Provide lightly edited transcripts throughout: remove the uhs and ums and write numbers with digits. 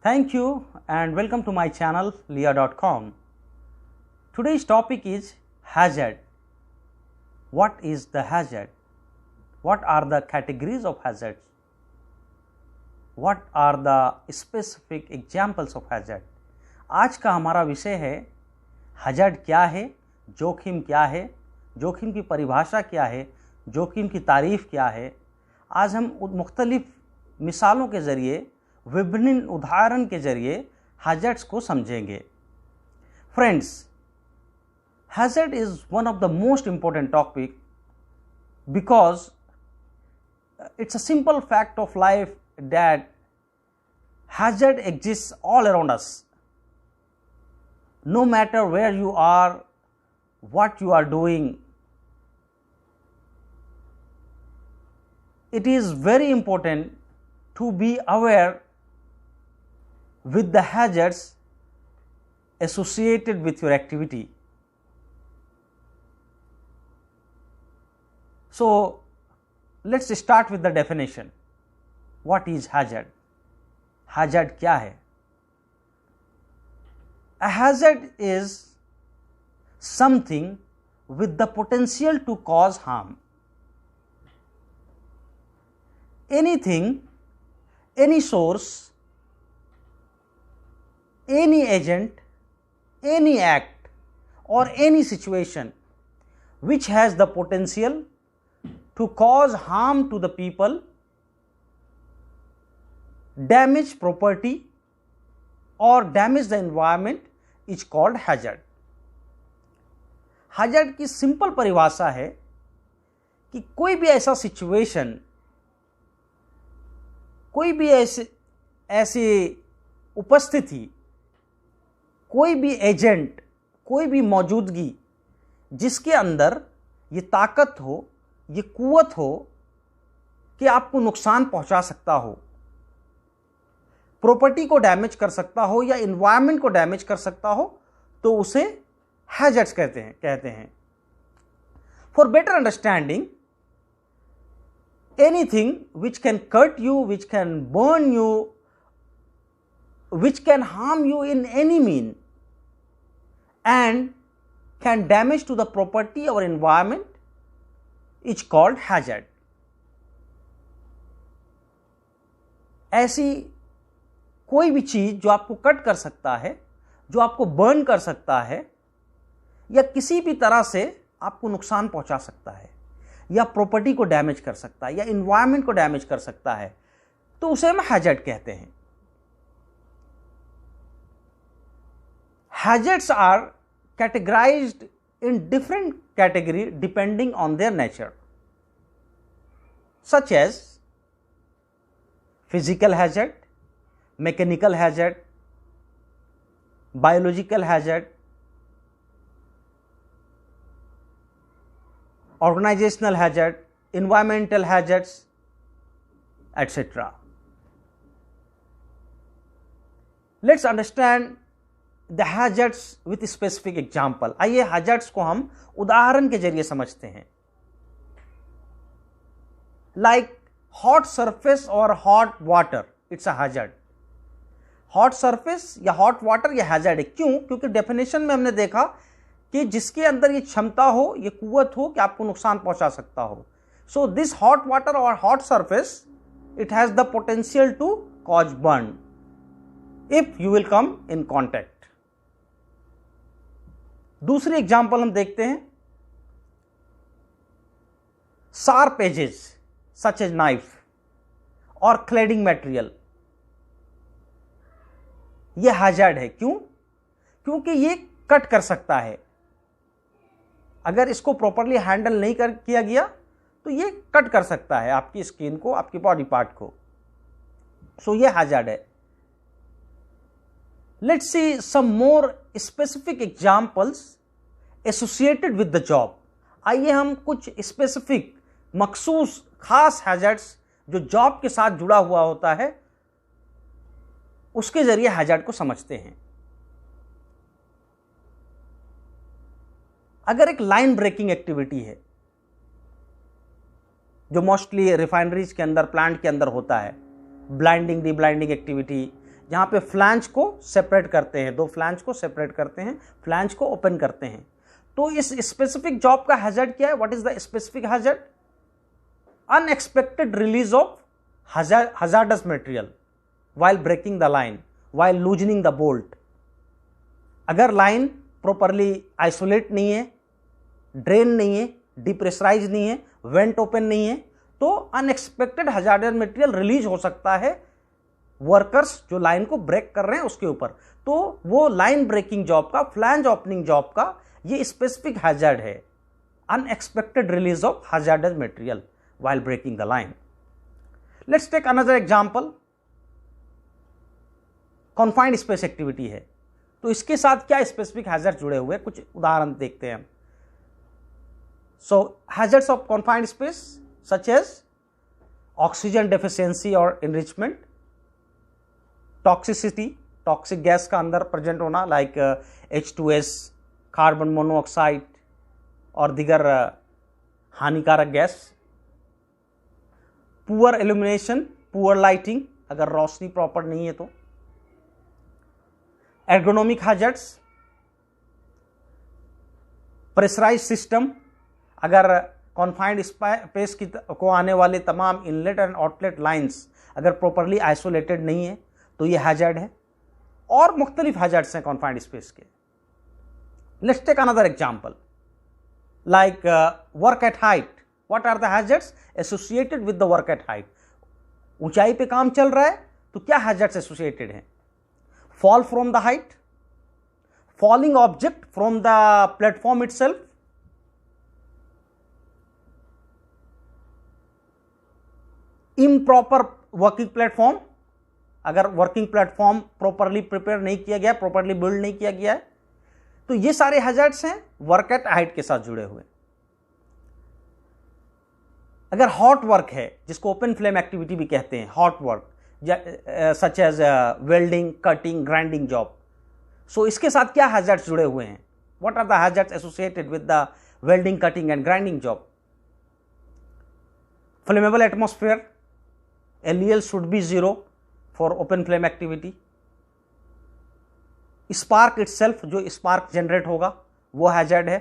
Thank you and welcome to my channel Leah.com. Today's topic is hazard. What is the hazard? What are the categories of hazards? What are the specific examples of hazard? आज का हमारा विषय है hazard क्या है, जोखिम क्या है, जोखिम की परिभाषा क्या है, जोखिम की तारीफ क्या है। आज हम मुख्तलिफ मिसालों के ज़रिए, विभिन्न उदाहरण के ज़रिए hazards को समझेंगे। Friends, hazard is one of the most important topic because it's a simple fact of life that hazard exists all around us. No matter where you are, what you are doing, it is very important to be aware with the hazards associated with your activity. So, let's start with the definition. What is hazard? Hazard क्या है? A hazard is something with the potential to cause harm. Anything, any source, any agent, any act or any situation which has the potential to cause harm to the people, damage property or damage the environment is called hazard. hazard की simple परिभाषा है कि कोई भी ऐसा situation, कोई भी ऐसी उपस्थिति, कोई भी एजेंट, कोई भी मौजूदगी जिसके अंदर ये ताकत हो, ये कुव्वत हो कि आपको नुकसान पहुंचा सकता हो, प्रॉपर्टी को डैमेज कर सकता हो या एनवायरनमेंट को डैमेज कर सकता हो, तो उसे हैजर्ड्स कहते हैं। For better understanding, anything which can cut you, which can burn you, which can harm you in any mean and can damage to the property or environment is called hazard. ऐसी कोई भी चीज जो आपको cut कर सकता है, जो आपको बर्न कर सकता है या किसी भी तरह से आपको नुकसान पहुंचा सकता है या प्रॉपर्टी को डैमेज कर सकता है या एनवायरनमेंट को डैमेज कर सकता है, तो उसे हम हैजर्ड कहते हैं। Hazards are categorized in different categories depending on their nature, such as physical hazard, mechanical hazard, biological hazard, organizational hazard, environmental hazards, etc. Let's understand the hazards with specific example. आइए hazards को हम उदाहरण के जरिए समझते हैं। Like hot surface or hot water, it's a hazard. Hot surface या hot water ये hazard है। क्यों? क्योंकि definition में हमने देखा कि जिसके अंदर ये क्षमता हो, ये कुव्वत हो कि आपको नुकसान पहुंचा सकता हो। So this hot water or hot surface, it has the potential to cause burn if you will come in contact. दूसरी एग्जाम्पल हम देखते हैं, sharp edges such edge knife और क्लेडिंग मटेरियल, यह हैजर्ड है। क्यों? क्योंकि ये कट कर सकता है। अगर इसको प्रॉपरली हैंडल नहीं किया गया तो ये कट कर सकता है आपकी स्किन को, आपकी बॉडी पार्ट को। सो ये हैजर्ड है। Let's see some more specific examples associated with the job. आइए हम कुछ स्पेसिफिक, मखसूस, खास हैजर्ड्स जो जॉब के साथ जुड़ा हुआ होता है उसके जरिए हैजर्ड को समझते हैं। अगर एक लाइन ब्रेकिंग एक्टिविटी है जो मोस्टली रिफाइनरीज के अंदर, प्लांट के अंदर होता है, ब्लाइंडिंग, डी ब्लाइंडिंग एक्टिविटी जहाँ पे फ्लैंज को सेपरेट करते हैं, 2 फ्लैंज को सेपरेट करते हैं, फ्लैंज को ओपन करते हैं। तो इस स्पेसिफिक जॉब का हैजर्ड क्या है? What is the specific hazard? Unexpected release of hazardous material while breaking the line, while loosening the bolt। अगर लाइन प्रॉपरली आइसोलेट नहीं है, ड्रेन नहीं है, डिप्रेशराइज नहीं है, वेंट ओपन नहीं है, तो अनएक्सपेक्टेड हजार्डस मटेरियल रिलीज हो सकता है वर्कर्स जो लाइन को ब्रेक कर रहे हैं उसके ऊपर। तो वो लाइन ब्रेकिंग जॉब का, फ्लैंज ओपनिंग जॉब का ये स्पेसिफिक हैजर्ड है, unexpected release of hazardous material while breaking the line. Let's take another example. Confined space activity है, तो इसके साथ क्या स्पेसिफिक हैजर्ड जुड़े हुए, कुछ उदाहरण देखते हैं। So hazards of confined space such as oxygen deficiency और इनरिचमेंट, टॉक्सिसिटी, टॉक्सिक गैस का अंदर प्रेजेंट होना लाइक H2S, कार्बन मोनोऑक्साइड और दीगर हानिकारक gas, poor illumination, poor lighting, अगर रोशनी प्रॉपर नहीं है तो, एर्गोनॉमिक हैजर्ड्स, प्रेशराइज सिस्टम, अगर कॉन्फाइंड स्पेस को आने वाले तमाम इनलेट एंड आउटलेट लाइंस अगर प्रॉपरली आइसोलेटेड नहीं है तो ये हैजर्ड है, और मुख्तलिफ हैजर्ड्स हैं कॉन्फाइंड स्पेस के। Let's take another example like work at height. What are the hazards associated with the work at height? ऊंचाई पे काम चल रहा है तो क्या हैजर्ड्स एसोसिएटेड हैं? Fall from the height, falling object from the platform itself, improper working platform, अगर वर्किंग प्लेटफॉर्म प्रॉपरली प्रिपेयर नहीं किया गया, प्रॉपरली बिल्ड नहीं किया गया है, तो ये सारे हैजर्ड्स हैं वर्क एट हाइट के साथ जुड़े हुए। अगर हॉट वर्क है, जिसको ओपन फ्लेम एक्टिविटी भी कहते हैं, hot work such as welding, cutting, grinding job, so इसके साथ क्या हैजर्ड्स जुड़े हुए हैं? What are the hazards associated with the welding, cutting and grinding job? Flammable atmosphere, LEL should be 0 for open flame activity। Spark itself, जो spark generate होगा वो hazard है।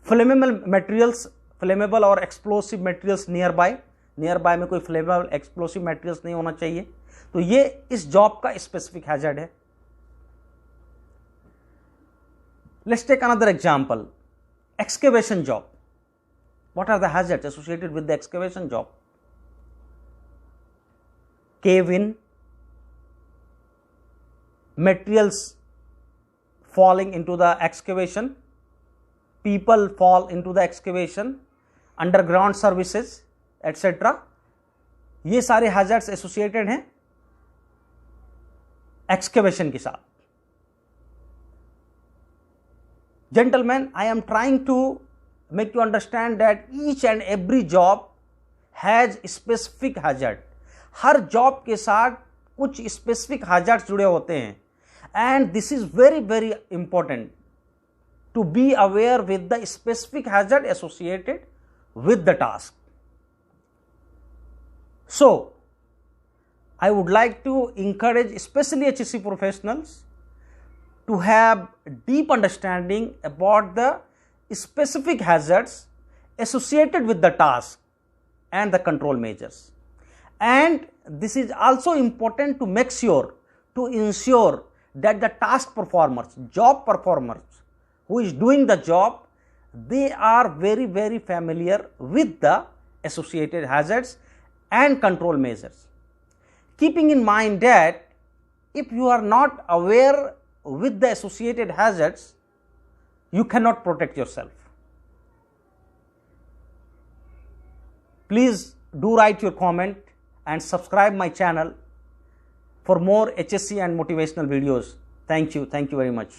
फ्लेमेबल मटेरियल्स, फ्लेमेबल और एक्सप्लोसिव मटेरियल्स नियर बाय में कोई flammable explosive materials नहीं होना चाहिए, तो ये इस जॉब का स्पेसिफिक हैजर्ड है। Let's take another example, excavation job. What are the hazards associated with the excavation job? Cave in, materials falling into the excavation, people fall into the excavation, underground services etc. ये सारे hazards associated हैं excavation के साथ। Gentlemen, I am trying to make you understand that each and every job has specific hazard। हर job के साथ कुछ specific hazards जुड़े होते हैं, and this is very very important to be aware with the specific hazard associated with the task. So I would like to encourage especially HSC professionals to have deep understanding about the specific hazards associated with the task and the control measures. And this is also important to make sure, to ensure that the task performers, job performers who is doing the job, they are very, very familiar with the associated hazards and control measures. Keeping in mind that if you are not aware with the associated hazards, you cannot protect yourself. Please do write your comment and subscribe my channel for more HSC and motivational videos. Thank you very much.